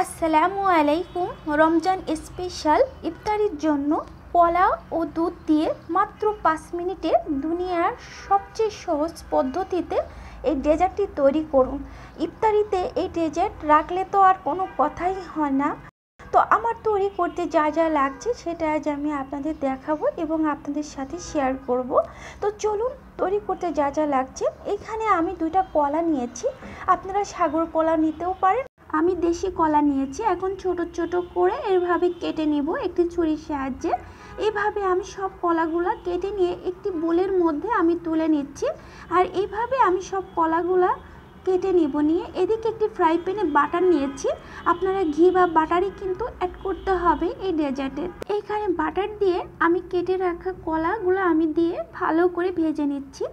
আসসালামু আলাইকুম। রমজান স্পেশাল ইফতারির জন্য কলা ও দুধ দিয়ে মাত্র 5 মিনিটে দুনিয়ার সবচেয়ে সহজ পদ্ধতিতে এই ডেজার্টটি তৈরি করুন। ইফতারিতে এই ডেজার্ট রাখলে তো আর কোনো কথাই হয় না। তো আমার তৈরি করতে যা যা লাগছে সেটা আজ আমি আপনাদের দেখাবো এবং আপনাদের সাথে শেয়ার করব। তো চলুন তৈরি করতে যা যা লাগছে। এখানে আমি 2টা কলা নিয়েছি, আপনারা সাগর কলা নিতেও পারেন। আমি দেশি কলা নিয়েছি। এখন ছোট ছোট করে এভাবে কেটে নিব একটি ছুরির সাহায্যে। এইভাবে আমি সব কলাগুলা কেটে নিয়ে একটি বোলের মধ্যে আমি তুলে নিচ্ছি। আর এইভাবে আমি সব কলাগুলা কেটে নিব। নিয়ে এদিকে একটি ফ্রাই প্যানে বাটার নিয়েছি। আপনারা ঘি বা বাটারই কিন্তু অ্যাড করতে হবে এই ডেজার্টে। এইখানে বাটার দিয়ে আমি কেটে রাখা কলাগুলো আমি দিয়ে ভালো করে ভেজে নিচ্ছি।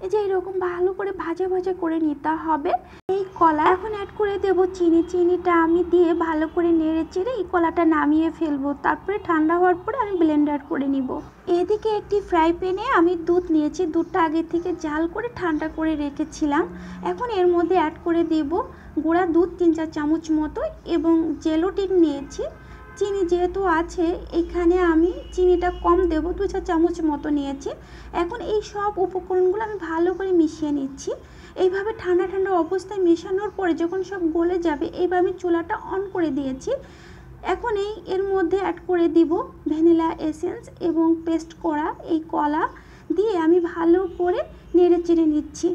এই যে এরকম ভালো করে ভাজা ভাজা করে নিতে হবে। এই কলা এখন অ্যাড করে দেব চিনি। চিনিটা আমি দিয়ে ভালো করে নেড়ে চেড়ে এই কলাটা নামিয়ে ফেলবো। তারপরে ঠান্ডা হওয়ার পরে আমি ব্লেন্ডার করে নিব। এদিকে একটি ফ্রাই প্যানে আমি দুধ নিয়েছি। দুধটা আগে থেকে জাল করে ঠান্ডা করে রেখেছিলাম। এখন এর মধ্যে অ্যাড করে দেব গুঁড়া দুধ 3-4 চামচ মতো এবং জেলোটিন নিয়েছি। চিনি যেহেতু আছে এখানে আমি চিনিটা কম দেব, 2-4 চামচ মতো নিয়েছি। এখন এই সব উপকরণগুলো আমি ভালো করে মিশিয়ে নিচ্ছি। এইভাবে ঠান্ডা ঠান্ডা অবস্থায় মেশানোর পরে যখন সব গলে যাবে এইভাবে আমি চুলাটা অন করে দিয়েছি। এখন এর মধ্যে অ্যাড করে দিব ভ্যানিলা এসেন্স এবং পেস্ট করা এই কলা দিয়ে আমি ভালো করে নেড়ে চেড়ে নিচ্ছি।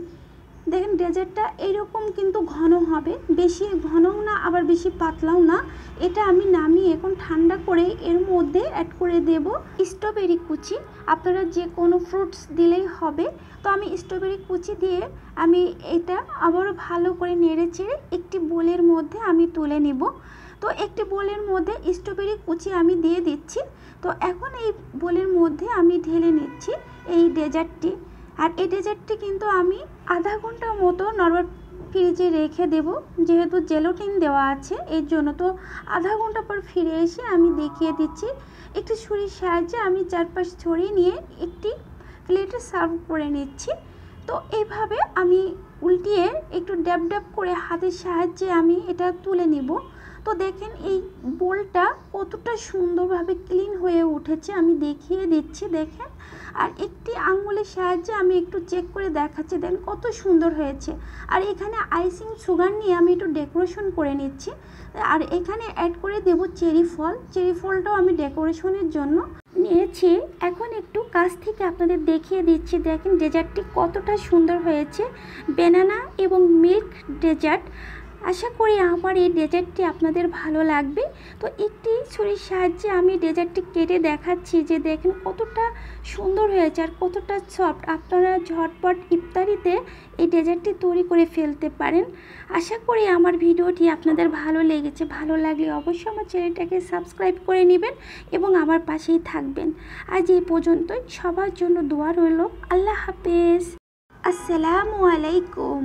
দেখেন ডেজার্টটা এইরকম কিন্তু ঘন হবে, বেশি ঘনও না আবার বেশি পাতলাও না। এটা আমি নামিয়ে এখন ঠান্ডা করে এর মধ্যে অ্যাড করে দেব স্ট্রবেরি কুচি। আপনারা যে কোনো ফ্রুটস দিলেই হবে। তো আমি স্ট্রবেরি কুচি দিয়ে আমি এটা আবারও ভালো করে নেড়ে চেড়ে একটি বোলের মধ্যে আমি তুলে নেব। তো একটি বোলের মধ্যে স্ট্রবেরি কুচি আমি দিয়ে দিচ্ছি। তো এখন এই বোলের মধ্যে আমি ঢেলে নিচ্ছি এই ডেজার্টটি। আর এই ডেজার্টটি কিন্তু আমি আধা ঘন্টা মতো নরমাল ফ্রিজে রেখে দেব, যেহেতু জেলোটিন দেওয়া আছে এর জন্য। তো আধা ঘন্টা পর ফিরে এসে আমি দেখিয়ে দিচ্ছি। একটি ছুরির সাহায্যে আমি চারপাশ ছড়িয়ে নিয়ে একটি প্লেটে সার্ভ করে নিচ্ছি। তো এইভাবে আমি উল্টিয়ে একটু ড্যাব ড্যাব করে হাতের সাহায্যে আমি এটা তুলে নেব। তো দেখেন এই বোলটা কতটা সুন্দরভাবে ক্লিন হয়ে উঠেছে, আমি দেখিয়ে দিচ্ছি দেখেন। আর একটি আঙুলের সাহায্যে আমি একটু চেক করে দেখাচ্ছি, দেখেন কত সুন্দর হয়েছে। আর এখানে আইসিং সুগার নিয়ে আমি একটু ডেকোরেশন করে নিচ্ছি। আর এখানে অ্যাড করে দেব চেরি ফল। চেরি ফলটাও আমি ডেকোরেশনের জন্য নিয়েছি। এখন একটু কাছ থেকে আপনাদের দেখিয়ে দিচ্ছি, দেখেন ডেজার্টটি কতটা সুন্দর হয়েছে। ব্যানানা এবং মিল্ক ডেজার্ট। আশা করি আমার এই ডেজার্টটি আপনাদের ভালো লাগবে। তো একটি ছুরির সাহায্যে আমি ডেজার্টটি কেটে দেখাচ্ছি যে দেখেন কতটা সুন্দর হয়েছে আর কতটা সফট। আপনারা ঝটপট ইফতারিতে এই ডেজার্টটি তৈরি করে ফেলতে পারেন। আশা করি আমার ভিডিওটি আপনাদের ভালো লেগেছে। ভালো লাগলে অবশ্যই আমার চ্যানেলটাকে সাবস্ক্রাইব করে নেবেন এবং আমার পাশেই থাকবেন। আজ এই পর্যন্তই। সবার জন্য দোয়া রইল। আল্লাহ হাফেজ। আসসালামু আলাইকুম।